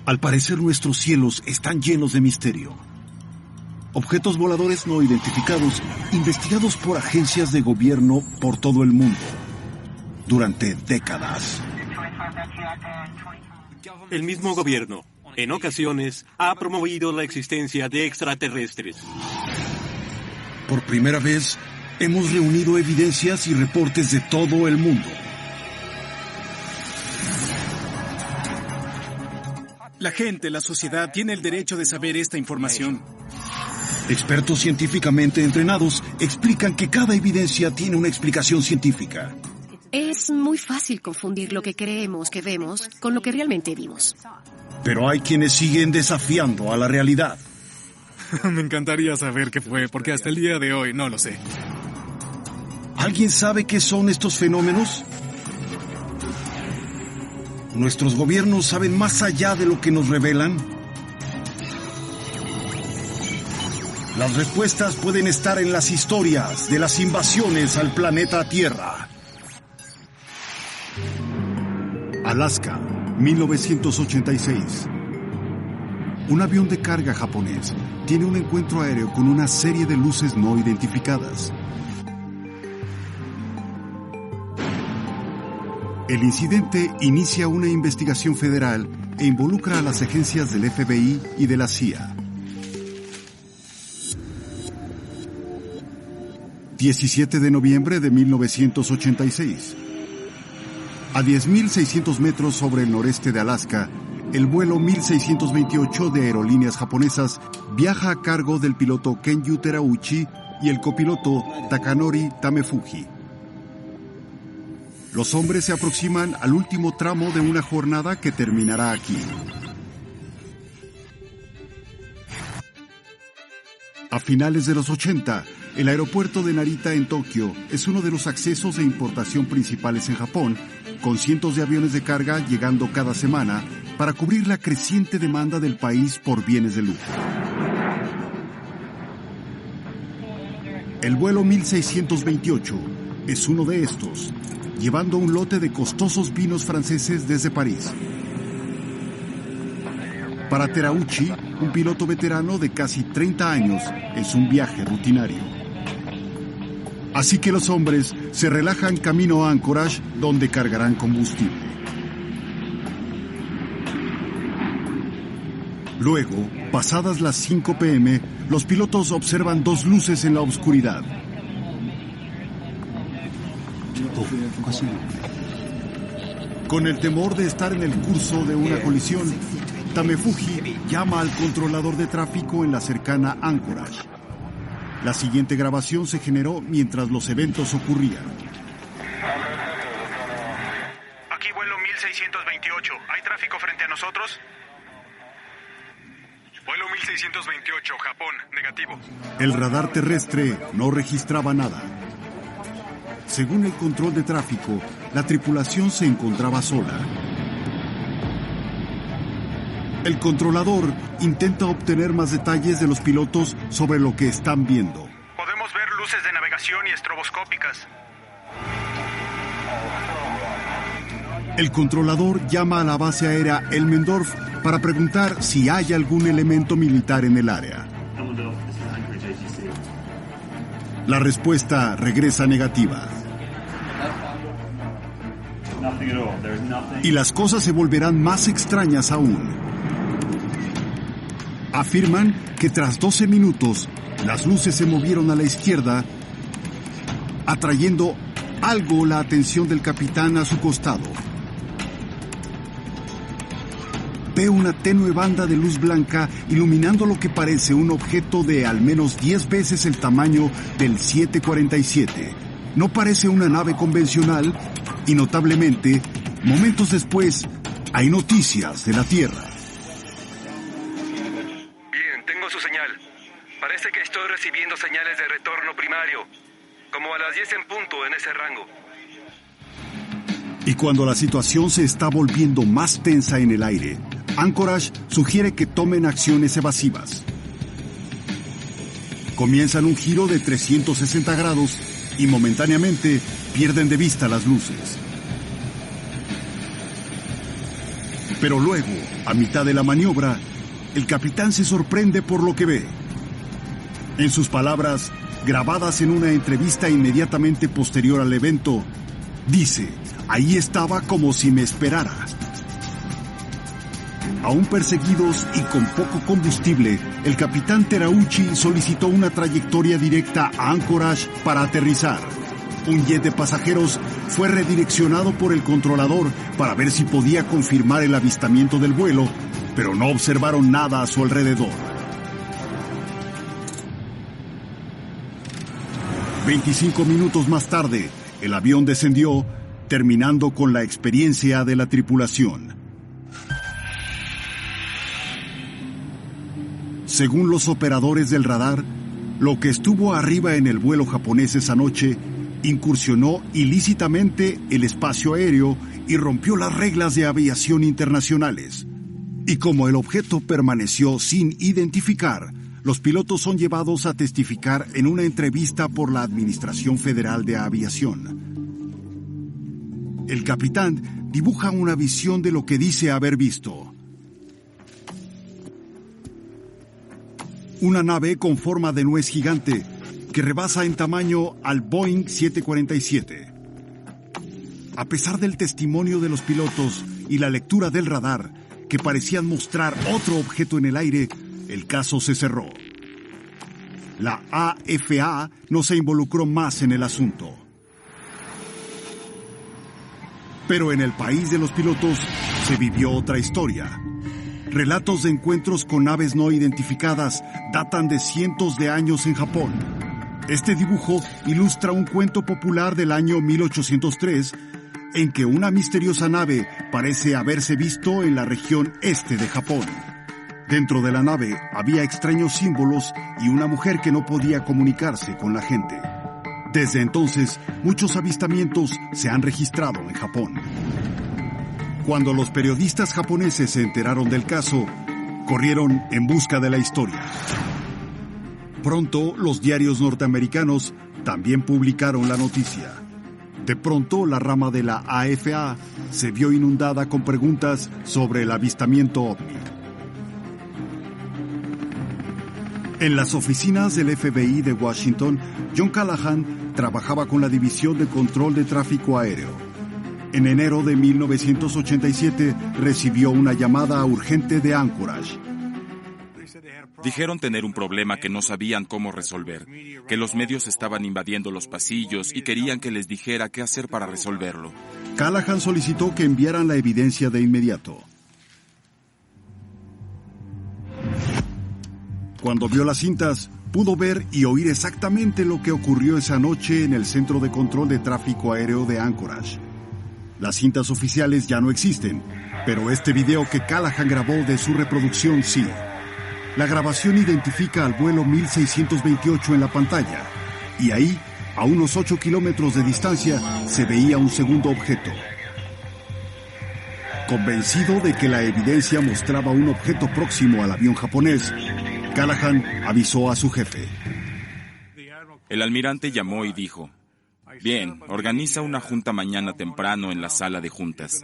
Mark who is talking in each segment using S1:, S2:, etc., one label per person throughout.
S1: Al parecer nuestros cielos están llenos de misterio. Objetos voladores no identificados, investigados por agencias de gobierno por todo el mundo, durante décadas.
S2: El mismo gobierno, en ocasiones, ha promovido la existencia de extraterrestres.
S1: Por primera vez, hemos reunido evidencias y reportes de todo el mundo.
S3: La gente, la sociedad, tiene el derecho de saber esta información.
S1: Expertos científicamente entrenados explican que cada evidencia tiene una explicación científica.
S4: Es muy fácil confundir lo que creemos que vemos con lo que realmente vimos.
S1: Pero hay quienes siguen desafiando a la realidad.
S3: Me encantaría saber qué fue, porque hasta el día de hoy no lo sé.
S1: ¿Alguien sabe qué son estos fenómenos? ¿Nuestros gobiernos saben más allá de lo que nos revelan? Las respuestas pueden estar en las historias de las invasiones al planeta Tierra. Alaska, 1986. Un avión de carga japonés tiene un encuentro aéreo con una serie de luces no identificadas. El incidente inicia una investigación federal e involucra a las agencias del FBI y de la CIA. 17 de noviembre de 1986. A 10.600 metros sobre el noreste de Alaska, el vuelo 1628 de aerolíneas japonesas viaja a cargo del piloto Kenyu Terauchi y el copiloto Takanori Tamefuji. Los hombres se aproximan al último tramo de una jornada que terminará aquí. A finales de los 80, el aeropuerto de Narita en Tokio es uno de los accesos de importación principales en Japón, con cientos de aviones de carga llegando cada semana para cubrir la creciente demanda del país por bienes de lujo. El vuelo 1628 es uno de estos, llevando un lote de costosos vinos franceses desde París. Para Terauchi, un piloto veterano de casi 30 años, es un viaje rutinario. Así que los hombres se relajan camino a Anchorage, donde cargarán combustible. Luego, pasadas las 5 p.m., los pilotos observan dos luces en la oscuridad. Con el temor de estar en el curso de una colisión, Tamefuji llama al controlador de tráfico en la cercana Anchorage. La siguiente grabación se generó mientras los eventos ocurrían.
S5: Aquí vuelo 1628. ¿Hay tráfico frente a nosotros? Vuelo 1628, Japón, negativo.
S1: El radar terrestre no registraba nada. Según el control de tráfico, la tripulación se encontraba sola. El controlador intenta obtener más detalles de los pilotos sobre lo que están viendo.
S5: Podemos ver luces de navegación y estroboscópicas.
S1: El controlador llama a la base aérea Elmendorf para preguntar si hay algún elemento militar en el área. La respuesta regresa negativa. Y las cosas se volverán más extrañas aún. Afirman que tras 12 minutos, las luces se movieron a la izquierda, atrayendo algo la atención del capitán a su costado. Ve una tenue banda de luz blanca iluminando lo que parece un objeto de al menos 10 veces el tamaño del 747. No parece una nave convencional y, notablemente, momentos después, hay noticias de la Tierra.
S5: Bien, tengo su señal. Parece que estoy recibiendo señales de retorno primario, como a las 10 en punto en ese rango.
S1: Y cuando la situación se está volviendo más tensa en el aire, Anchorage sugiere que tomen acciones evasivas. Comienzan un giro de 360 grados y momentáneamente pierden de vista las luces. Pero luego, a mitad de la maniobra, el capitán se sorprende por lo que ve. En sus palabras, grabadas en una entrevista inmediatamente posterior al evento, dice: "Ahí estaba como si me esperara". Aún perseguidos y con poco combustible, el capitán Terauchi solicitó una trayectoria directa a Anchorage para aterrizar. Un jet de pasajeros fue redireccionado por el controlador para ver si podía confirmar el avistamiento del vuelo, pero no observaron nada a su alrededor. 25 minutos más tarde, el avión descendió, terminando con la experiencia de la tripulación. Según los operadores del radar, lo que estuvo arriba en el vuelo japonés esa noche incursionó ilícitamente el espacio aéreo y rompió las reglas de aviación internacionales. Y como el objeto permaneció sin identificar, los pilotos son llevados a testificar en una entrevista por la Administración Federal de Aviación. El capitán dibuja una visión de lo que dice haber visto. Una nave con forma de nuez gigante que rebasa en tamaño al Boeing 747. A pesar del testimonio de los pilotos y la lectura del radar, que parecían mostrar otro objeto en el aire, el caso se cerró. La AFA no se involucró más en el asunto. Pero en el país de los pilotos se vivió otra historia. Relatos de encuentros con naves no identificadas datan de cientos de años en Japón. Este dibujo ilustra un cuento popular del año 1803 en que una misteriosa nave parece haberse visto en la región este de Japón. Dentro de la nave había extraños símbolos y una mujer que no podía comunicarse con la gente. Desde entonces, muchos avistamientos se han registrado en Japón. Cuando los periodistas japoneses se enteraron del caso, corrieron en busca de la historia. Pronto, los diarios norteamericanos también publicaron la noticia. De pronto, la rama de la AFA se vio inundada con preguntas sobre el avistamiento ovni. En las oficinas del FBI de Washington, John Callahan trabajaba con la División de Control de Tráfico Aéreo. En enero de 1987 recibió una llamada urgente de Anchorage.
S6: Dijeron tener un problema que no sabían cómo resolver, que los medios estaban invadiendo los pasillos y querían que les dijera qué hacer para resolverlo.
S1: Callahan solicitó que enviaran la evidencia de inmediato. Cuando vio las cintas, pudo ver y oír exactamente lo que ocurrió esa noche en el Centro de Control de Tráfico Aéreo de Anchorage. Las cintas oficiales ya no existen, pero este video que Callahan grabó de su reproducción sí. La grabación identifica al vuelo 1628 en la pantalla, y ahí, a unos 8 kilómetros de distancia, se veía un segundo objeto. Convencido de que la evidencia mostraba un objeto próximo al avión japonés, Callahan avisó a su jefe.
S6: El almirante llamó y dijo: "Bien, organiza una junta mañana temprano en la sala de juntas".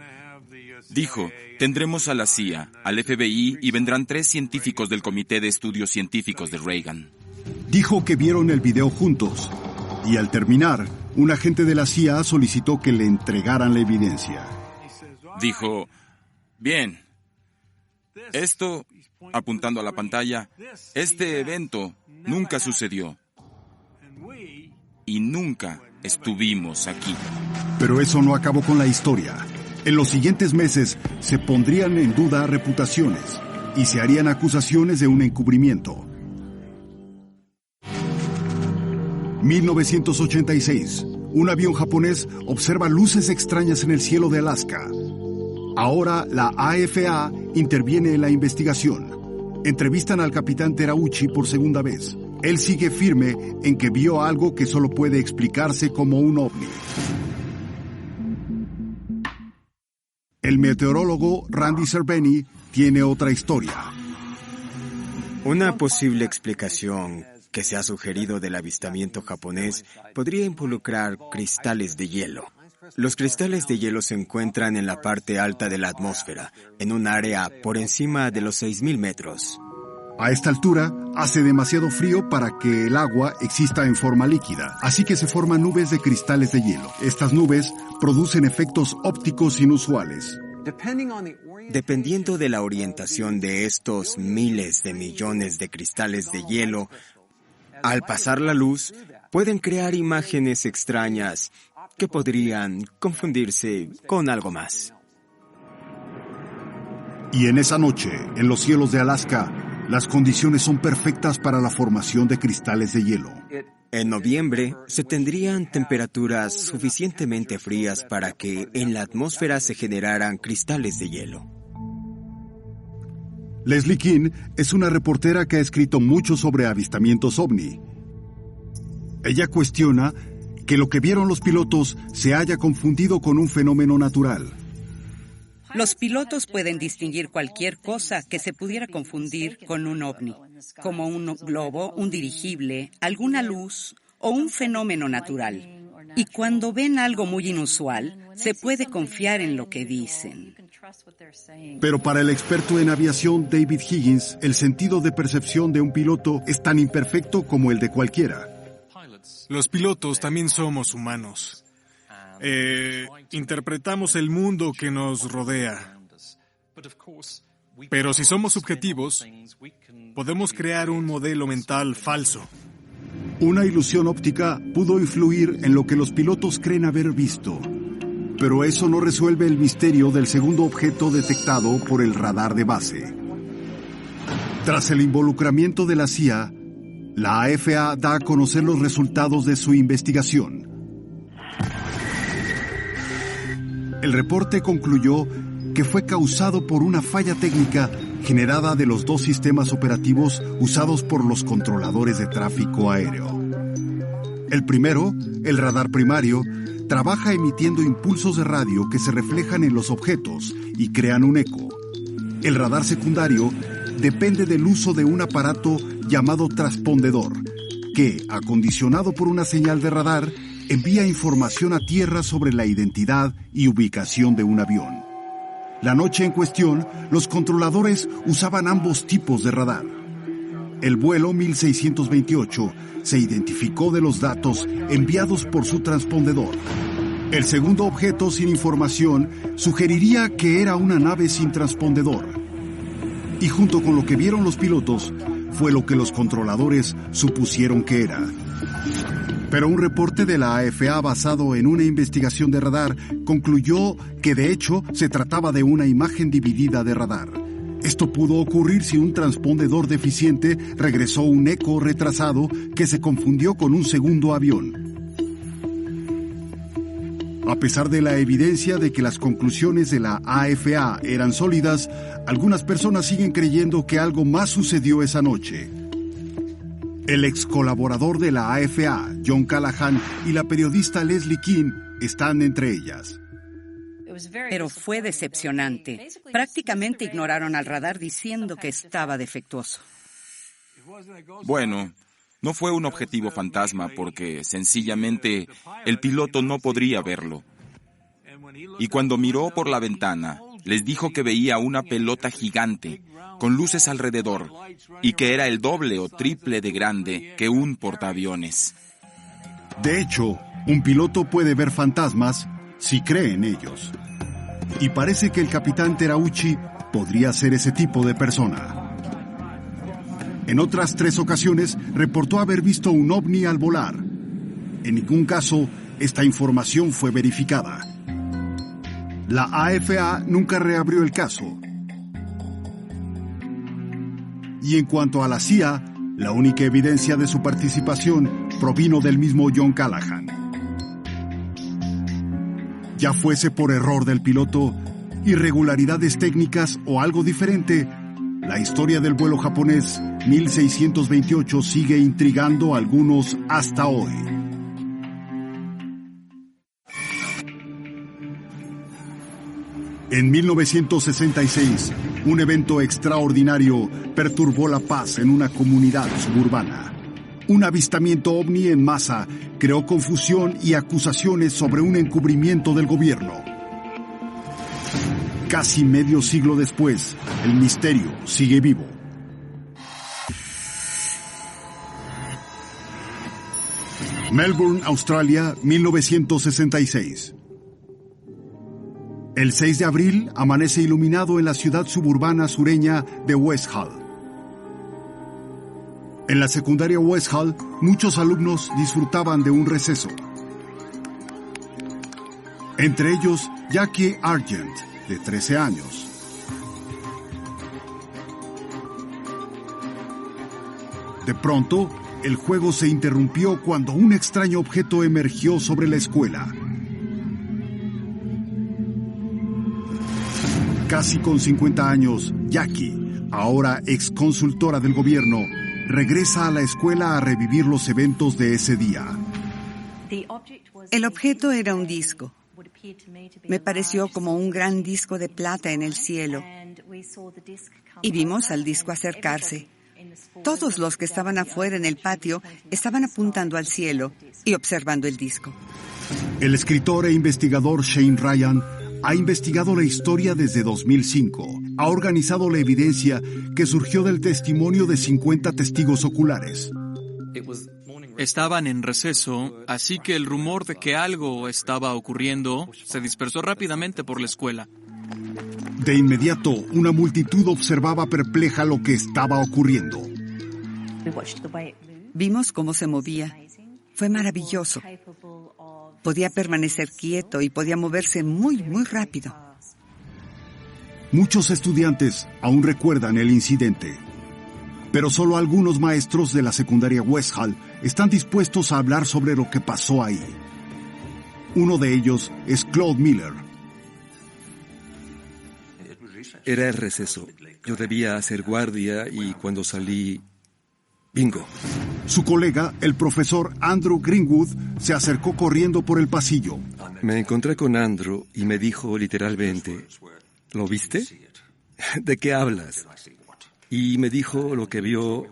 S6: Dijo: "Tendremos a la CIA, al FBI y vendrán 3 científicos del Comité de Estudios Científicos de Reagan".
S1: Dijo que vieron el video juntos y al terminar, un agente de la CIA solicitó que le entregaran la evidencia.
S6: Dijo: "Bien, esto", apuntando a la pantalla, "este evento nunca sucedió y nunca estuvimos aquí".
S1: Pero eso no acabó con la historia. En los siguientes meses se pondrían en duda reputaciones y se harían acusaciones de un encubrimiento. 1986. Un avión japonés observa luces extrañas en el cielo de Alaska. Ahora la AFA interviene en la investigación. Entrevistan al capitán Terauchi por segunda vez. Él sigue firme en que vio algo que solo puede explicarse como un ovni. El meteorólogo Randy Cerveny tiene otra historia.
S7: Una posible explicación que se ha sugerido del avistamiento japonés podría involucrar cristales de hielo. Los cristales de hielo se encuentran en la parte alta de la atmósfera, en un área por encima de los 6,000 metros.
S1: A esta altura, hace demasiado frío para que el agua exista en forma líquida, así que se forman nubes de cristales de hielo. Estas nubes producen efectos ópticos inusuales.
S7: Dependiendo de la orientación de estos miles de millones de cristales de hielo, al pasar la luz, pueden crear imágenes extrañas que podrían confundirse con algo más.
S1: Y en esa noche, en los cielos de Alaska, las condiciones son perfectas para la formación de cristales de hielo.
S7: En noviembre, se tendrían temperaturas suficientemente frías para que en la atmósfera se generaran cristales de hielo.
S1: Leslie Kean es una reportera que ha escrito mucho sobre avistamientos ovni. Ella cuestiona que lo que vieron los pilotos se haya confundido con un fenómeno natural.
S8: Los pilotos pueden distinguir cualquier cosa que se pudiera confundir con un ovni, como un globo, un dirigible, alguna luz o un fenómeno natural. Y cuando ven algo muy inusual, se puede confiar en lo que dicen.
S1: Pero para el experto en aviación David Higgins, el sentido de percepción de un piloto es tan imperfecto como el de cualquiera.
S3: Los pilotos también somos humanos. Interpretamos el mundo que nos rodea. Pero si somos subjetivos, podemos crear un modelo mental falso.
S1: Una ilusión óptica pudo influir en lo que los pilotos creen haber visto. Pero eso no resuelve el misterio del segundo objeto detectado por el radar de base. Tras el involucramiento de la CIA, la AFA da a conocer los resultados de su investigación. El reporte concluyó que fue causado por una falla técnica generada de los dos sistemas operativos usados por los controladores de tráfico aéreo. El primero, el radar primario, trabaja emitiendo impulsos de radio que se reflejan en los objetos y crean un eco. El radar secundario depende del uso de un aparato llamado transpondedor, que, acondicionado por una señal de radar, envía información a tierra sobre la identidad y ubicación de un avión. La noche en cuestión, los controladores usaban ambos tipos de radar. El vuelo 1628 se identificó de los datos enviados por su transpondedor. El segundo objeto sin información sugeriría que era una nave sin transpondedor. Y junto con lo que vieron los pilotos, fue lo que los controladores supusieron que era. Pero un reporte de la AFA basado en una investigación de radar concluyó que de hecho se trataba de una imagen dividida de radar. Esto pudo ocurrir si un transpondedor deficiente regresó un eco retrasado que se confundió con un segundo avión. A pesar de la evidencia de que las conclusiones de la AFA eran sólidas, algunas personas siguen creyendo que algo más sucedió esa noche. El ex colaborador de la AFA, John Callahan, y la periodista Leslie Kean están entre ellas.
S8: Pero fue decepcionante. Prácticamente ignoraron al radar diciendo que estaba defectuoso.
S6: Bueno, no fue un objetivo fantasma porque sencillamente el piloto no podría verlo. Y cuando miró por la ventana, les dijo que veía una pelota gigante con luces alrededor y que era el doble o triple de grande que un portaaviones.
S1: De hecho, un piloto puede ver fantasmas si cree en ellos. Y parece que el capitán Terauchi podría ser ese tipo de persona. En otras 3 ocasiones reportó haber visto un ovni al volar. En ningún caso, esta información fue verificada. La AFA nunca reabrió el caso. Y en cuanto a la CIA, la única evidencia de su participación provino del mismo John Callahan. Ya fuese por error del piloto, irregularidades técnicas o algo diferente, la historia del vuelo japonés 1628 sigue intrigando a algunos hasta hoy. En 1966, un evento extraordinario perturbó la paz en una comunidad suburbana. Un avistamiento ovni en masa creó confusión y acusaciones sobre un encubrimiento del gobierno. Casi medio siglo después, el misterio sigue vivo. Melbourne, Australia, 1966. El 6 de abril amanece iluminado en la ciudad suburbana sureña de West Hull. En la secundaria West Hull, muchos alumnos disfrutaban de un receso. Entre ellos, Jackie Argent, de 13 años. De pronto, el juego se interrumpió cuando un extraño objeto emergió sobre la escuela. Casi con 50 años, Jackie, ahora ex consultora del gobierno, regresa a la escuela a revivir los eventos de ese día.
S8: El objeto era un disco. Me pareció como un gran disco de plata en el cielo. Y vimos al disco acercarse. Todos los que estaban afuera en el patio estaban apuntando al cielo y observando el disco.
S1: El escritor e investigador Shane Ryan ha investigado la historia desde 2005. Ha organizado la evidencia que surgió del testimonio de 50 testigos oculares.
S9: Estaban en receso, así que el rumor de que algo estaba ocurriendo se dispersó rápidamente por la escuela.
S1: De inmediato, una multitud observaba perpleja lo que estaba ocurriendo.
S8: Vimos cómo se movía. Fue maravilloso. Podía permanecer quieto y podía moverse muy, muy rápido.
S1: Muchos estudiantes aún recuerdan el incidente, pero solo algunos maestros de la secundaria West Hull están dispuestos a hablar sobre lo que pasó ahí. Uno de ellos es Claude Miller.
S10: Era el receso. Yo debía hacer guardia y cuando salí... ¡bingo!
S1: Su colega, el profesor Andrew Greenwood, se acercó corriendo por el pasillo.
S10: Me encontré con Andrew y me dijo literalmente, ¿lo viste? ¿De qué hablas? Y me dijo lo que vio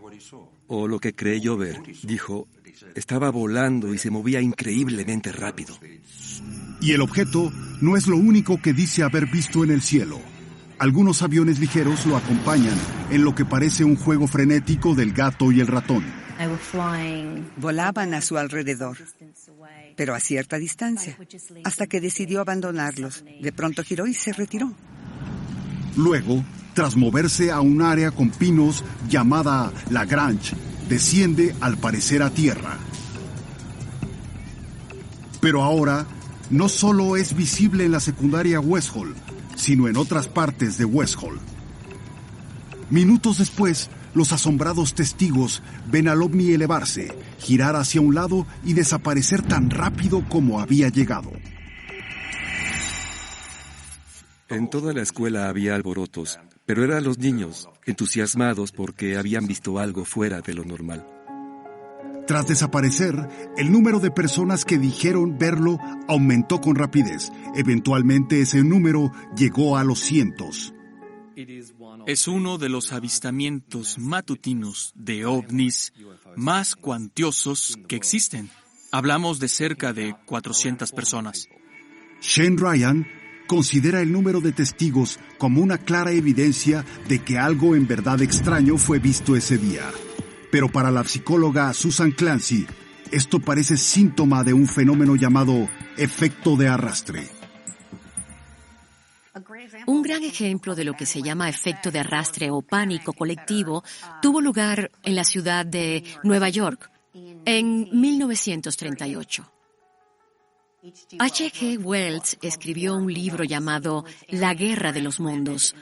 S10: o lo que creyó ver. Dijo, estaba volando y se movía increíblemente rápido.
S1: Y el objeto no es lo único que dice haber visto en el cielo. Algunos aviones ligeros lo acompañan en lo que parece un juego frenético del gato y el ratón.
S8: Volaban a su alrededor, pero a cierta distancia, hasta que decidió abandonarlos. De pronto giró y se retiró.
S1: Luego, tras moverse a un área con pinos llamada Lagrange, desciende al parecer a tierra. Pero ahora, no solo es visible en la secundaria West Hull, sino en otras partes de West Hull. Minutos después, los asombrados testigos ven al ovni elevarse, girar hacia un lado y desaparecer tan rápido como había llegado.
S10: En toda la escuela había alborotos, pero eran los niños, entusiasmados porque habían visto algo fuera de lo normal.
S1: Tras desaparecer, el número de personas que dijeron verlo aumentó con rapidez. Eventualmente ese número llegó a los cientos.
S9: Es uno de los avistamientos matutinos de ovnis más cuantiosos que existen. Hablamos de cerca de 400 personas.
S1: Shane Ryan considera el número de testigos como una clara evidencia de que algo en verdad extraño fue visto ese día. Pero para la psicóloga Susan Clancy, esto parece síntoma de un fenómeno llamado efecto de arrastre.
S4: Un gran ejemplo de lo que se llama efecto de arrastre o pánico colectivo tuvo lugar en la ciudad de Nueva York en 1938. H.G. Wells escribió un libro llamado La Guerra de los Mundos,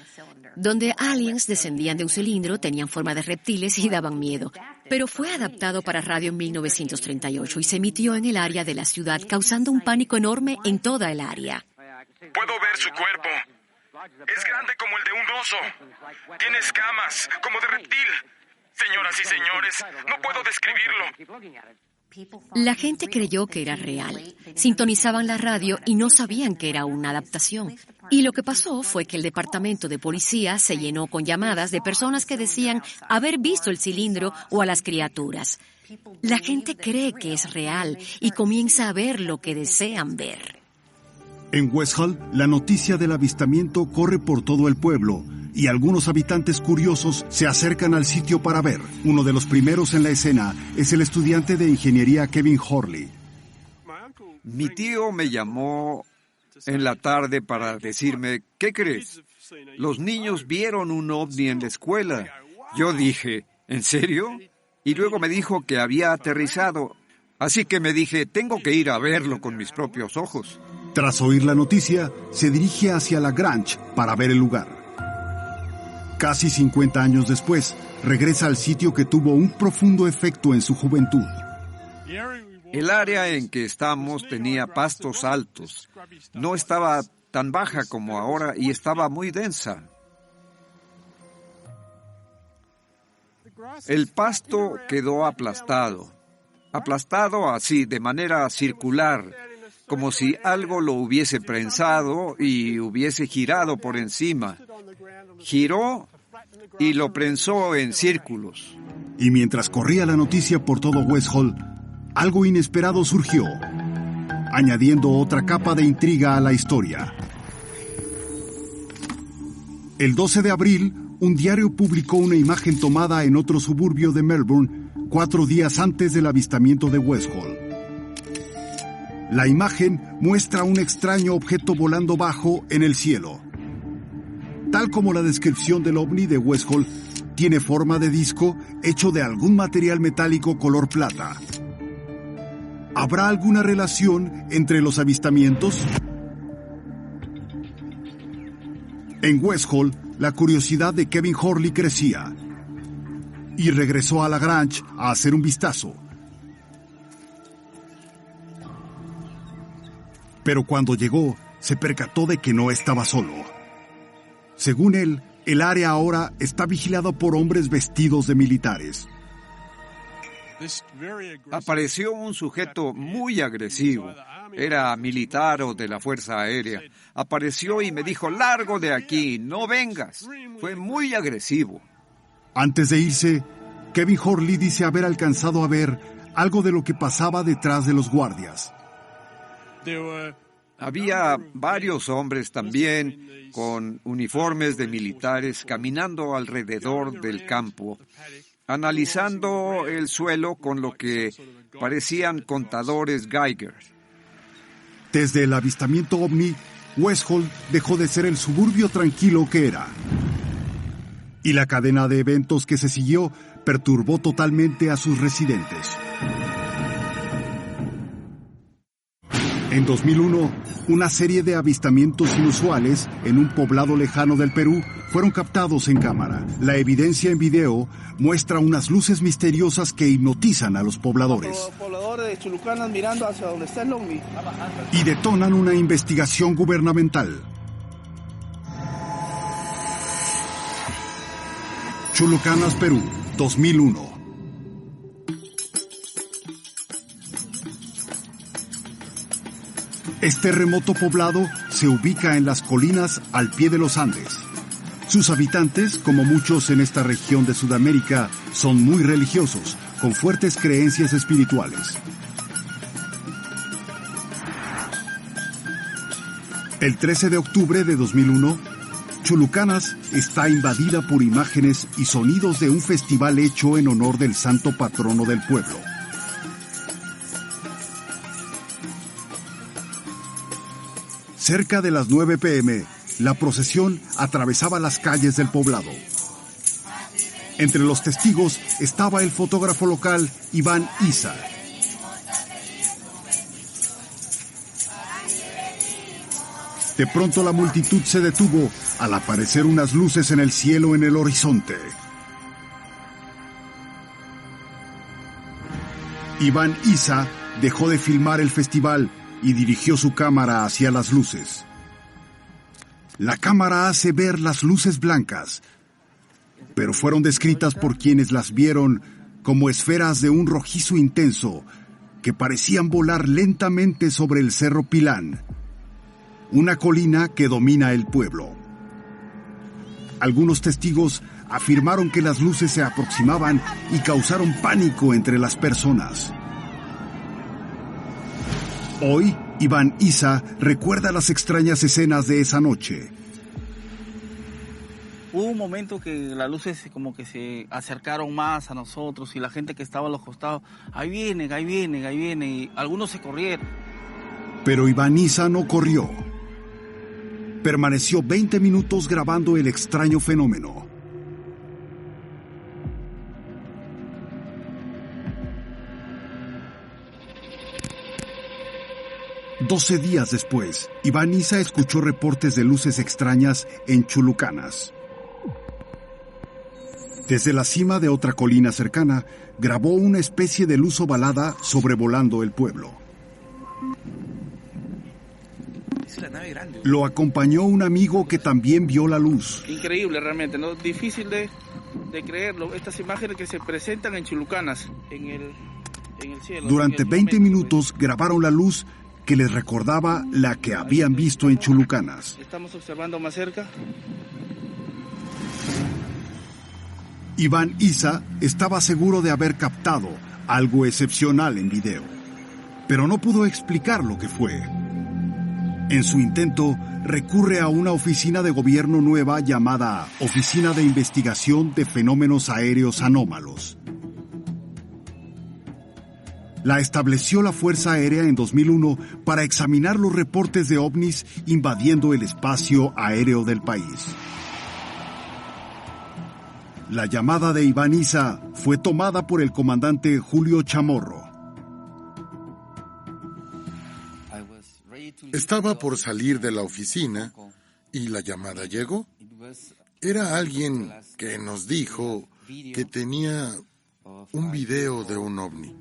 S4: donde aliens descendían de un cilindro, tenían forma de reptiles y daban miedo. Pero fue adaptado para radio en 1938 y se emitió en el área de la ciudad, causando un pánico enorme en toda el área.
S5: Puedo ver su cuerpo. Es grande como el de un oso. Tiene escamas, como de reptil. Señoras y señores, no puedo describirlo.
S4: La gente creyó que era real. Sintonizaban la radio y no sabían que era una adaptación. Y lo que pasó fue que el departamento de policía se llenó con llamadas de personas que decían haber visto el cilindro o a las criaturas. La gente cree que es real y comienza a ver lo que desean ver.
S1: En West Hall, la noticia del avistamiento corre por todo el pueblo y algunos habitantes curiosos se acercan al sitio para ver. Uno de los primeros en la escena es el estudiante de ingeniería Kevin Horley.
S11: Mi tío me llamó en la tarde para decirme, ¿qué crees? Los niños vieron un ovni en la escuela. Yo dije, ¿en serio? Y luego me dijo que había aterrizado. Así que me dije, tengo que ir a verlo con mis propios ojos.
S1: Tras oír la noticia, se dirige hacia la Grange para ver el lugar. Casi 50 años después, regresa al sitio que tuvo un profundo efecto en su juventud.
S11: El área en que estamos tenía pastos altos. No estaba tan baja como ahora y estaba muy densa. El pasto quedó aplastado así, de manera circular, como si algo lo hubiese prensado y hubiese girado por encima. Giró y lo prensó en círculos.
S1: Y mientras corría la noticia por todo West Hall, algo inesperado surgió, añadiendo otra capa de intriga a la historia. El 12 de abril, un diario publicó una imagen tomada en otro suburbio de Melbourne 4 días antes del avistamiento de West Hall. La imagen muestra un extraño objeto volando bajo en el cielo. Tal como la descripción del ovni de West Hall, tiene forma de disco hecho de algún material metálico color plata. ¿Habrá alguna relación entre los avistamientos? En West Hall, la curiosidad de Kevin Horley crecía y regresó a la Grange a hacer un vistazo. Pero cuando llegó, se percató de que no estaba solo. Según él, el área ahora está vigilada por hombres vestidos de militares.
S11: Apareció un sujeto muy agresivo. Era militar o de la Fuerza Aérea. Apareció y me dijo, largo de aquí, no vengas. Fue muy agresivo.
S1: Antes de irse, Kevin Horley dice haber alcanzado a ver algo de lo que pasaba detrás de los guardias.
S11: Había varios hombres también con uniformes de militares caminando alrededor del campo, analizando el suelo con lo que parecían contadores Geiger.
S1: Desde el avistamiento ovni, West Hall dejó de ser el suburbio tranquilo que era. Y la cadena de eventos que se siguió perturbó totalmente a sus residentes. En 2001, una serie de avistamientos inusuales en un poblado lejano del Perú fueron captados en cámara. La evidencia en video muestra unas luces misteriosas que hipnotizan a los pobladores.
S12: Pobladores de Chulucanas mirando hacia donde está el ovni.
S1: Y detonan una investigación gubernamental. Chulucanas, Perú, 2001. Este remoto poblado se ubica en las colinas al pie de los Andes. Sus habitantes, como muchos en esta región de Sudamérica, son muy religiosos, con fuertes creencias espirituales. El 13 de octubre de 2001, Chulucanas está invadida por imágenes y sonidos de un festival hecho en honor del santo patrono del pueblo. Cerca de las 9 p.m., la procesión atravesaba las calles del poblado. Entre los testigos estaba el fotógrafo local Iván Isa. De pronto la multitud se detuvo al aparecer unas luces en el cielo en el horizonte. Iván Isa dejó de filmar el festival y dirigió su cámara hacia las luces. La cámara hace ver las luces blancas, pero fueron descritas por quienes las vieron como esferas de un rojizo intenso que parecían volar lentamente sobre el Cerro Pilán, una colina que domina el pueblo. Algunos testigos afirmaron que las luces se aproximaban y causaron pánico entre las personas. Hoy, Iván Isa recuerda las extrañas escenas de esa noche.
S12: Hubo un momento que las luces como que se acercaron más a nosotros y la gente que estaba a los costados, ahí vienen, ahí vienen, ahí vienen, y algunos se corrieron.
S1: Pero Iván Isa no corrió. Permaneció 20 minutos grabando el extraño fenómeno. Doce días después, Iván Isa escuchó reportes de luces extrañas en Chulucanas. Desde la cima de otra colina cercana, grabó una especie de luz ovalada sobrevolando el pueblo.
S12: Es la nave grande.
S1: Lo acompañó un amigo que también vio la luz.
S12: Increíble realmente, ¿no? Difícil de creerlo. Estas imágenes que se presentan en Chulucanas, en el cielo.
S1: Durante 20 minutos grabaron la luz que les recordaba la que habían visto en Chulucanas.
S12: Estamos observando más cerca.
S1: Iván Isa estaba seguro de haber captado algo excepcional en video, pero no pudo explicar lo que fue. En su intento, recurre a una oficina de gobierno nueva llamada Oficina de Investigación de Fenómenos Aéreos Anómalos. La estableció la Fuerza Aérea en 2001 para examinar los reportes de ovnis invadiendo el espacio aéreo del país. La llamada de Iván Isa fue tomada por el comandante Julio Chamorro.
S13: Estaba por salir de la oficina y la llamada llegó. Era alguien que nos dijo que tenía un video de un ovni.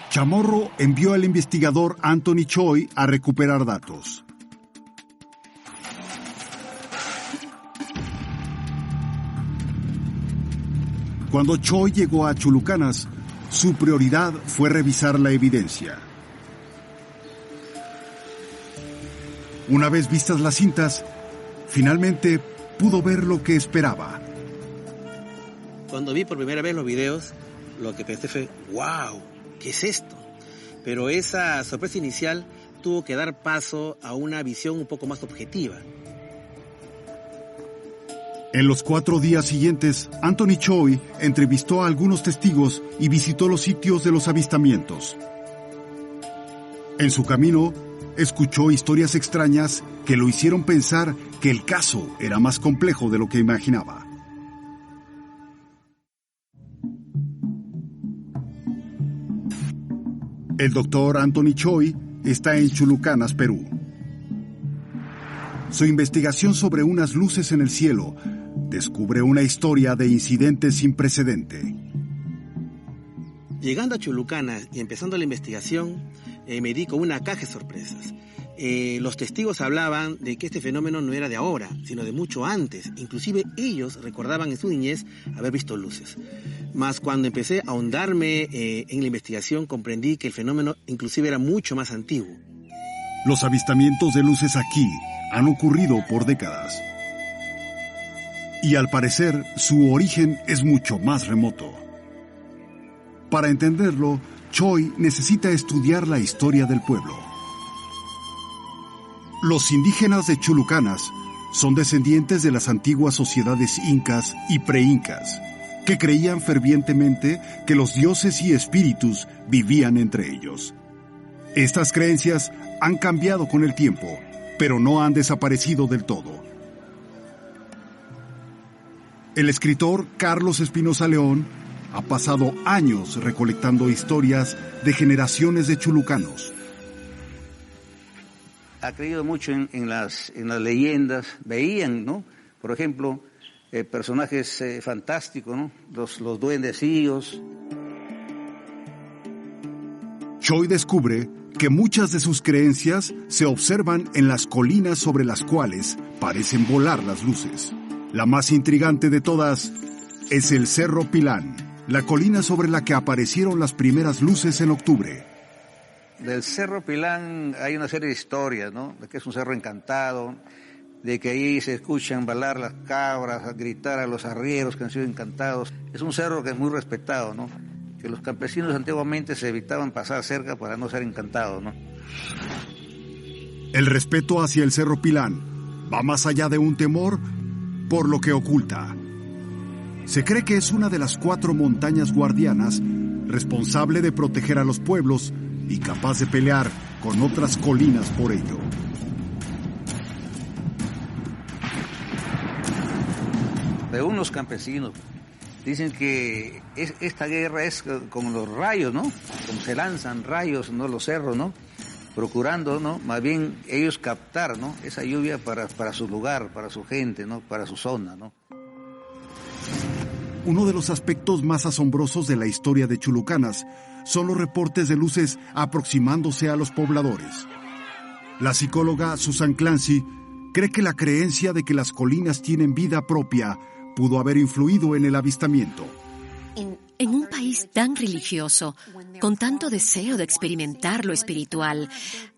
S1: Chamorro envió al investigador Anthony Choi a recuperar datos. Cuando Choi llegó a Chulucanas, su prioridad fue revisar la evidencia. Una vez vistas las cintas, finalmente pudo ver lo que esperaba.
S14: Cuando vi por primera vez los videos, lo que pensé fue, ¡wow! ¿Qué es esto? Pero esa sorpresa inicial tuvo que dar paso a una visión un poco más objetiva.
S1: En los 4 días siguientes, Anthony Choi entrevistó a algunos testigos y visitó los sitios de los avistamientos. En su camino, escuchó historias extrañas que lo hicieron pensar que el caso era más complejo de lo que imaginaba. El doctor Anthony Choi está en Chulucanas, Perú. Su investigación sobre unas luces en el cielo descubre una historia de incidentes sin precedente.
S14: Llegando a Chulucanas y empezando la investigación, me di con una caja de sorpresas. Los testigos hablaban de que este fenómeno no era de ahora, sino de mucho antes. Inclusive ellos recordaban en su niñez haber visto luces. Mas cuando empecé a ahondarme en la investigación, comprendí que el fenómeno inclusive era mucho más antiguo.
S1: Los avistamientos de luces aquí han ocurrido por décadas. Y al parecer, su origen es mucho más remoto. Para entenderlo, Choi necesita estudiar la historia del pueblo. Los indígenas de Chulucanas son descendientes de las antiguas sociedades incas y preincas, que creían fervientemente que los dioses y espíritus vivían entre ellos. Estas creencias han cambiado con el tiempo, pero no han desaparecido del todo. El escritor Carlos Espinosa León ha pasado años recolectando historias de generaciones de chulucanos.
S15: Ha creído mucho en las leyendas, veían, ¿no? Por ejemplo, personajes fantásticos, ¿no? Los duendecillos.
S1: Choi descubre que muchas de sus creencias se observan en las colinas sobre las cuales parecen volar las luces. La más intrigante de todas es el Cerro Pilán. la colina sobre la que aparecieron las primeras luces en octubre.
S15: Del Cerro Pilán hay una serie de historias, ¿no? De que es un cerro encantado, de que ahí se escuchan balar las cabras, gritar a los arrieros que han sido encantados. Es un cerro que es muy respetado, ¿no? Que los campesinos antiguamente se evitaban pasar cerca para no ser encantados, ¿no?
S1: El respeto hacia el Cerro Pilán va más allá de un temor por lo que oculta. Se cree que es una de las 4 montañas guardianas responsable de proteger a los pueblos y capaz de pelear con otras colinas por ello.
S15: De unos campesinos dicen que esta guerra es como los rayos, ¿no? Como se lanzan rayos, ¿no? Los cerros, ¿no? Procurando, ¿no? Más bien ellos captar, ¿no? Esa lluvia para su lugar, para su gente, ¿no? Para su zona, ¿no?
S1: Uno de los aspectos más asombrosos de la historia de Chulucanas son los reportes de luces aproximándose a los pobladores. La psicóloga Susan Clancy cree que la creencia de que las colinas tienen vida propia pudo haber influido en el avistamiento.
S4: En un país tan religioso, con tanto deseo de experimentar lo espiritual,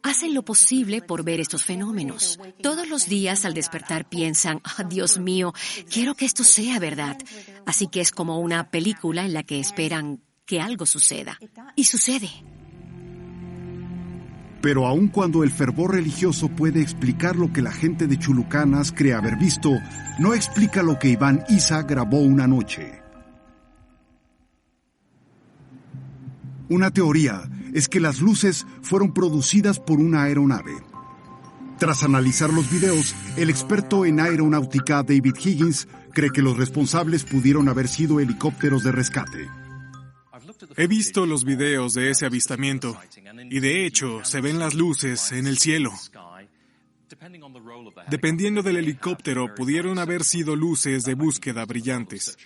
S4: hacen lo posible por ver estos fenómenos. Todos los días al despertar piensan, Dios mío, quiero que esto sea verdad. Así que es como una película en la que esperan que algo suceda. Y sucede.
S1: Pero aun cuando el fervor religioso puede explicar lo que la gente de Chulucanas cree haber visto, no explica lo que Iván Isa grabó una noche. Una teoría es que las luces fueron producidas por una aeronave. Tras analizar los videos, el experto en aeronáutica David Higgins cree que los responsables pudieron haber sido helicópteros de rescate.
S3: He visto los videos de ese avistamiento y de hecho se ven las luces en el cielo. Dependiendo del helicóptero, pudieron haber sido luces de búsqueda brillantes.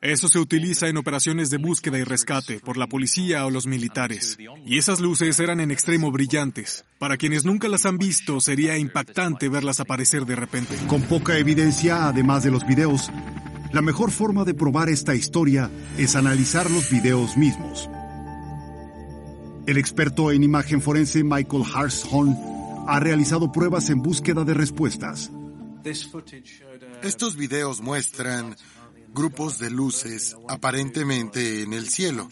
S3: Eso se utiliza en operaciones de búsqueda y rescate por la policía o los militares. Y esas luces eran en extremo brillantes. Para quienes nunca las han visto, sería impactante verlas aparecer de repente.
S1: Con poca evidencia, además de los videos, la mejor forma de probar esta historia es analizar los videos mismos. El experto en imagen forense Michael Hartshorn ha realizado pruebas en búsqueda de respuestas.
S13: Estos videos muestran grupos de luces aparentemente en el cielo.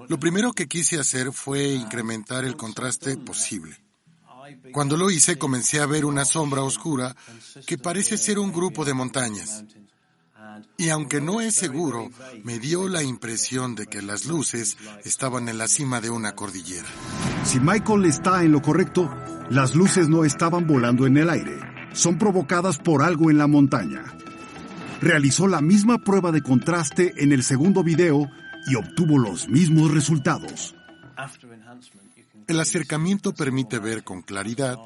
S13: Lo primero que quise hacer fue incrementar el contraste posible. Cuando lo hice, comencé a ver una sombra oscura que parece ser un grupo de montañas. Y aunque no es seguro, me dio la impresión de que las luces estaban en la cima de una cordillera.
S1: Si Michael está en lo correcto, las luces no estaban volando en el aire. Son provocadas por algo en la montaña. Realizó la misma prueba de contraste en el segundo video y obtuvo los mismos resultados.
S13: El acercamiento permite ver con claridad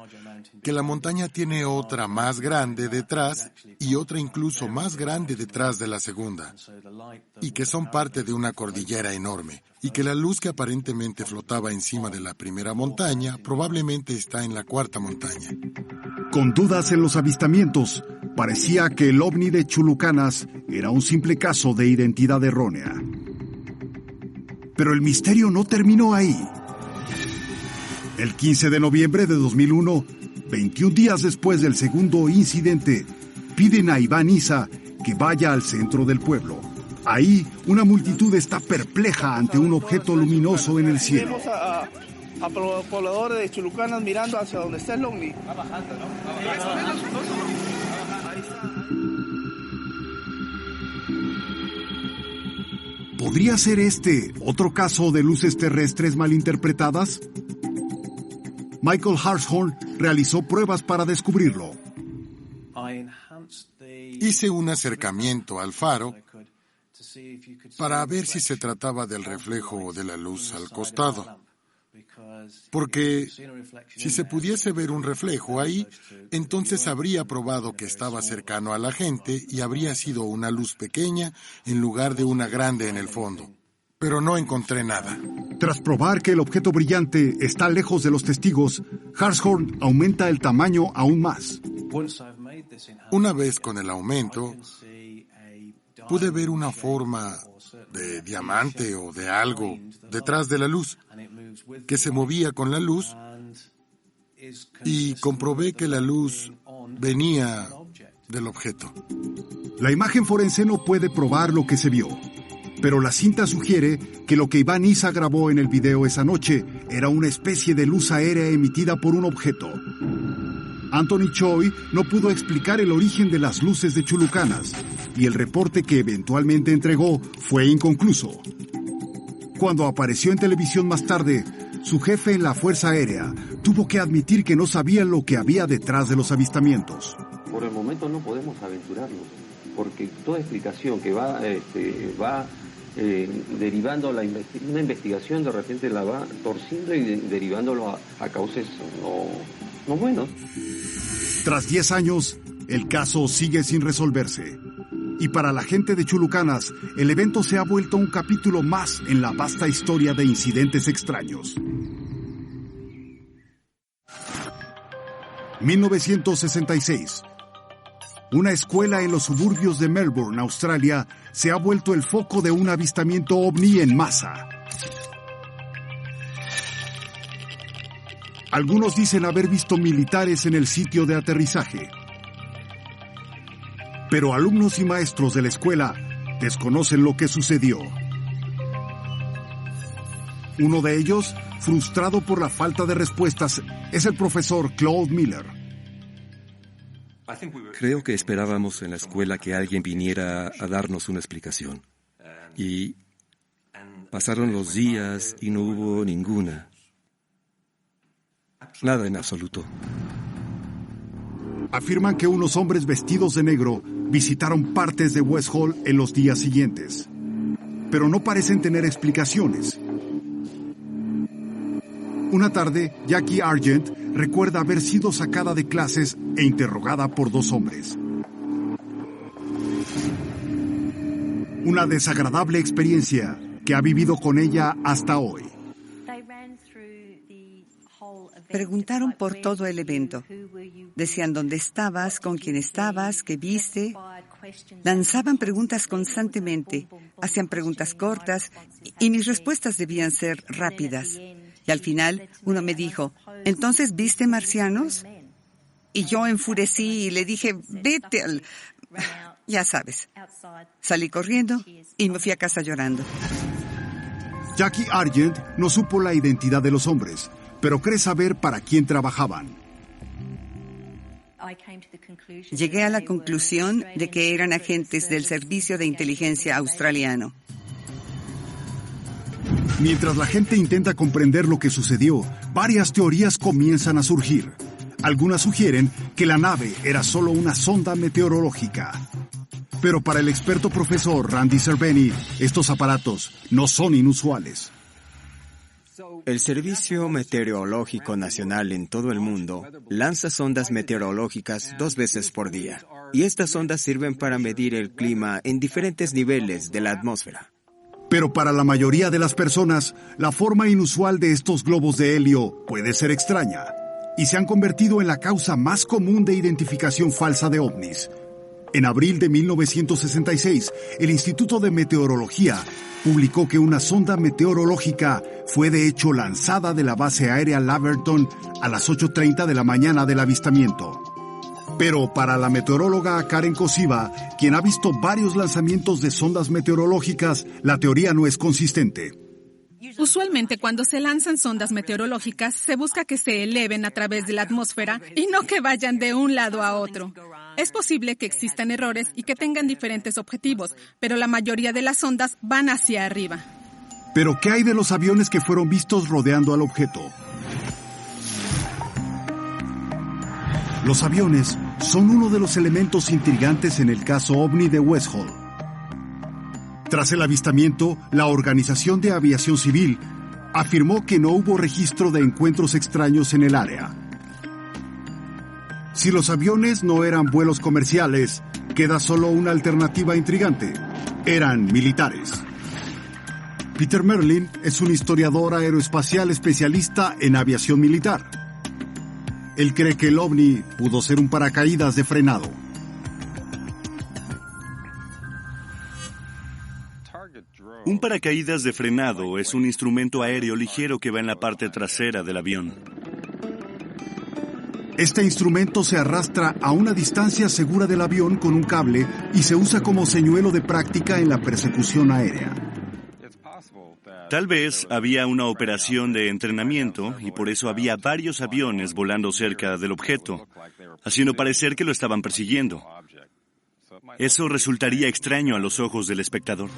S13: que la montaña tiene otra más grande detrás y otra incluso más grande detrás de la segunda, y que son parte de una cordillera enorme, y que la luz que aparentemente flotaba encima de la primera montaña probablemente está en la cuarta montaña.
S1: Con dudas en los avistamientos, parecía que el ovni de Chulucanas era un simple caso de identidad errónea. Pero el misterio no terminó ahí. El 15 de noviembre de 2001, 21 días después del segundo incidente, piden a Iván Isa que vaya al centro del pueblo. Ahí, una multitud está perpleja ante un objeto luminoso en el cielo.
S12: Vemos a pobladores de Chulucanas mirando hacia donde está el ovni. Va bajando, ¿no?
S1: ¿Podría ser este otro caso de luces terrestres malinterpretadas? Michael Hartshorn realizó pruebas para descubrirlo.
S13: Hice un acercamiento al faro para ver si se trataba del reflejo de la luz al costado. Porque si se pudiese ver un reflejo ahí, entonces habría probado que estaba cercano a la gente y habría sido una luz pequeña en lugar de una grande en el fondo. Pero no encontré nada.
S1: Tras probar que el objeto brillante está lejos de los testigos, Hartshorn aumenta el tamaño aún más.
S13: Una vez con el aumento, pude ver una forma de diamante o de algo detrás de la luz, que se movía con la luz, y comprobé que la luz venía del objeto.
S1: La imagen forense no puede probar lo que se vio, pero la cinta sugiere que lo que Iván Isa grabó en el video esa noche era una especie de luz aérea emitida por un objeto. Anthony Choi no pudo explicar el origen de las luces de Chulucanas, y el reporte que eventualmente entregó fue inconcluso. Cuando apareció en televisión más tarde, su jefe en la Fuerza Aérea tuvo que admitir que no sabía lo que había detrás de los avistamientos.
S16: Por el momento no podemos aventurarnos, porque toda explicación que va derivando una investigación, de repente la va torciendo y derivándolo a causas no buenos.
S1: Tras 10 años, el caso sigue sin resolverse. Y para la gente de Chulucanas, el evento se ha vuelto un capítulo más en la vasta historia de incidentes extraños. 1966. Una escuela en los suburbios de Melbourne, Australia, se ha vuelto el foco de un avistamiento ovni en masa. Algunos dicen haber visto militares en el sitio de aterrizaje. Pero alumnos y maestros de la escuela desconocen lo que sucedió. Uno de ellos, frustrado por la falta de respuestas, es el profesor Claude Miller.
S10: Creo que esperábamos en la escuela que alguien viniera a darnos una explicación. Y pasaron los días y no hubo ninguna. Nada en absoluto.
S1: Afirman que unos hombres vestidos de negro visitaron partes de West Hall en los días siguientes, pero no parecen tener explicaciones. Una tarde, Jackie Argent recuerda haber sido sacada de clases e interrogada por 2 hombres. Una desagradable experiencia que ha vivido con ella hasta hoy.
S8: Preguntaron por todo el evento. Decían dónde estabas, con quién estabas, qué viste. Lanzaban preguntas constantemente, hacían preguntas cortas y mis respuestas debían ser rápidas. Y al final uno me dijo, ¿entonces viste marcianos? Y yo enfurecí y le dije, vete al... Ya sabes. Salí corriendo y me fui a casa llorando.
S1: Jackie Argent no supo la identidad de los hombres, pero cree saber para quién trabajaban.
S8: Llegué a la conclusión de que eran agentes del Servicio de Inteligencia australiano.
S1: Mientras la gente intenta comprender lo que sucedió, varias teorías comienzan a surgir. Algunas sugieren que la nave era solo una sonda meteorológica. Pero para el experto profesor Randy Cerveny, estos aparatos no son inusuales.
S7: El Servicio Meteorológico Nacional en todo el mundo lanza sondas meteorológicas 2 veces por día, y estas sondas sirven para medir el clima en diferentes niveles de la atmósfera.
S1: Pero para la mayoría de las personas, la forma inusual de estos globos de helio puede ser extraña, y se han convertido en la causa más común de identificación falsa de ovnis. En abril de 1966, el Instituto de Meteorología publicó que una sonda meteorológica fue de hecho lanzada de la base aérea Laverton a las 8:30 de la mañana del avistamiento. Pero para la meteoróloga Karen Kosiva, quien ha visto varios lanzamientos de sondas meteorológicas, la teoría no es consistente.
S17: Usualmente cuando se lanzan sondas meteorológicas se busca que se eleven a través de la atmósfera y no que vayan de un lado a otro. Es posible que existan errores y que tengan diferentes objetivos, pero la mayoría de las sondas van hacia arriba.
S1: ¿Pero qué hay de los aviones que fueron vistos rodeando al objeto? Los aviones son uno de los elementos intrigantes en el caso OVNI de West Hall. Tras el avistamiento, la Organización de Aviación Civil afirmó que no hubo registro de encuentros extraños en el área. Si los aviones no eran vuelos comerciales, queda solo una alternativa intrigante. Eran militares. Peter Merlin es un historiador aeroespacial especialista en aviación militar. Él cree que el ovni pudo ser un paracaídas de frenado.
S18: Un paracaídas de frenado es un instrumento aéreo ligero que va en la parte trasera del avión.
S1: Este instrumento se arrastra a una distancia segura del avión con un cable y se usa como señuelo de práctica en la persecución aérea.
S18: Tal vez había una operación de entrenamiento y por eso había varios aviones volando cerca del objeto, haciendo parecer que lo estaban persiguiendo. Eso resultaría extraño a los ojos del espectador.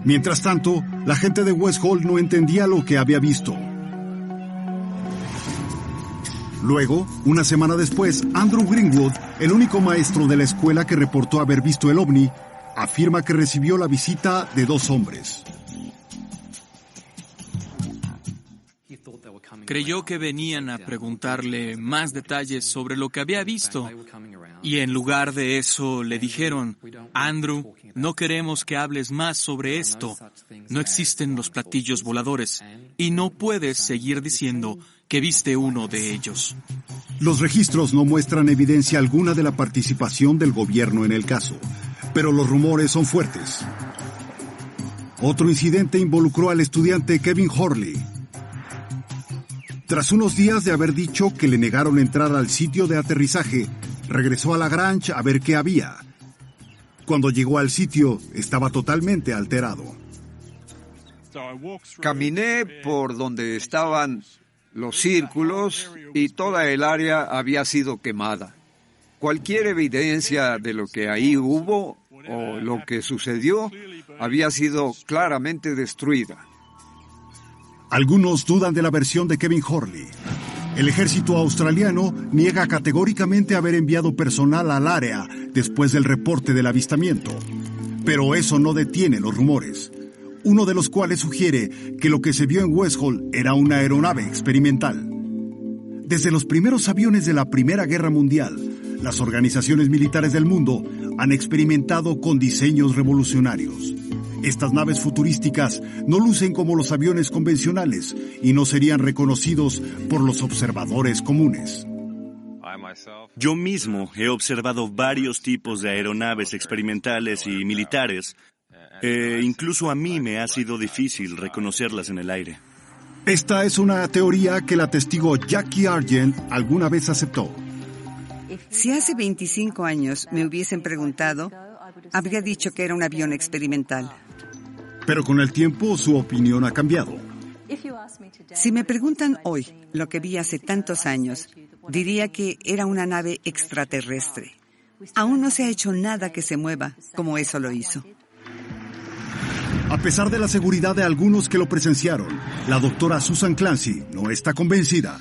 S1: Mientras tanto, la gente de West Hall no entendía lo que había visto. Luego, una semana después, Andrew Greenwood, el único maestro de la escuela que reportó haber visto el ovni, afirma que recibió la visita de 2 hombres.
S9: Creyó que venían a preguntarle más detalles sobre lo que había visto. Y en lugar de eso le dijeron, Andrew, no queremos que hables más sobre esto. No existen los platillos voladores y no puedes seguir diciendo que viste uno de ellos.
S1: Los registros no muestran evidencia alguna de la participación del gobierno en el caso, pero los rumores son fuertes. Otro incidente involucró al estudiante Kevin Horley. Tras unos días de haber dicho que le negaron entrar al sitio de aterrizaje, regresó a la Grange a ver qué había. Cuando llegó al sitio, estaba totalmente alterado.
S11: Caminé por donde estaban los círculos y toda el área había sido quemada. Cualquier evidencia de lo que ahí hubo o lo que sucedió había sido claramente destruida.
S1: Algunos dudan de la versión de Kevin Horley. El ejército australiano niega categóricamente haber enviado personal al área después del reporte del avistamiento. Pero eso no detiene los rumores, uno de los cuales sugiere que lo que se vio en West Hall era una aeronave experimental. Desde los primeros aviones de la Primera Guerra Mundial, las organizaciones militares del mundo han experimentado con diseños revolucionarios. Estas naves futurísticas no lucen como los aviones convencionales y no serían reconocidos por los observadores comunes.
S18: Yo mismo he observado varios tipos de aeronaves experimentales y militares. Incluso a mí me ha sido difícil reconocerlas en el aire.
S1: Esta es una teoría que la testigo Jackie Argent alguna vez aceptó.
S8: Si hace 25 años me hubiesen preguntado, habría dicho que era un avión experimental.
S1: Pero con el tiempo su opinión ha cambiado.
S8: Si me preguntan hoy lo que vi hace tantos años, diría que era una nave extraterrestre. Aún no se ha hecho nada que se mueva como eso lo hizo.
S1: A pesar de la seguridad de algunos que lo presenciaron, la doctora Susan Clancy no está convencida.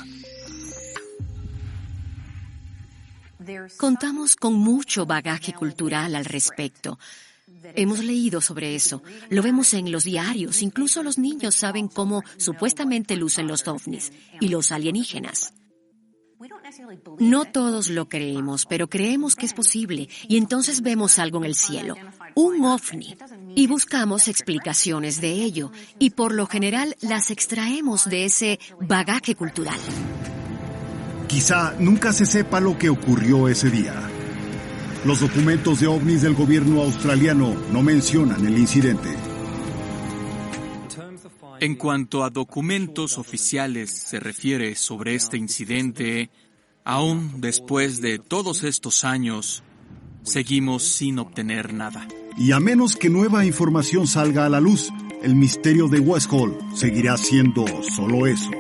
S4: Contamos con mucho bagaje cultural al respecto. Hemos leído sobre eso, lo vemos en los diarios, incluso los niños saben cómo supuestamente lucen los ovnis y los alienígenas. No todos lo creemos, pero creemos que es posible y entonces vemos algo en el cielo, un ovni, y buscamos explicaciones de ello y por lo general las extraemos de ese bagaje cultural.
S1: Quizá nunca se sepa lo que ocurrió ese día. Los documentos de ovnis del gobierno australiano no mencionan el incidente.
S9: En cuanto a documentos oficiales se refiere sobre este incidente, aún después de todos estos años, seguimos sin obtener nada.
S1: Y a menos que nueva información salga a la luz, el misterio de West Hall seguirá siendo solo eso.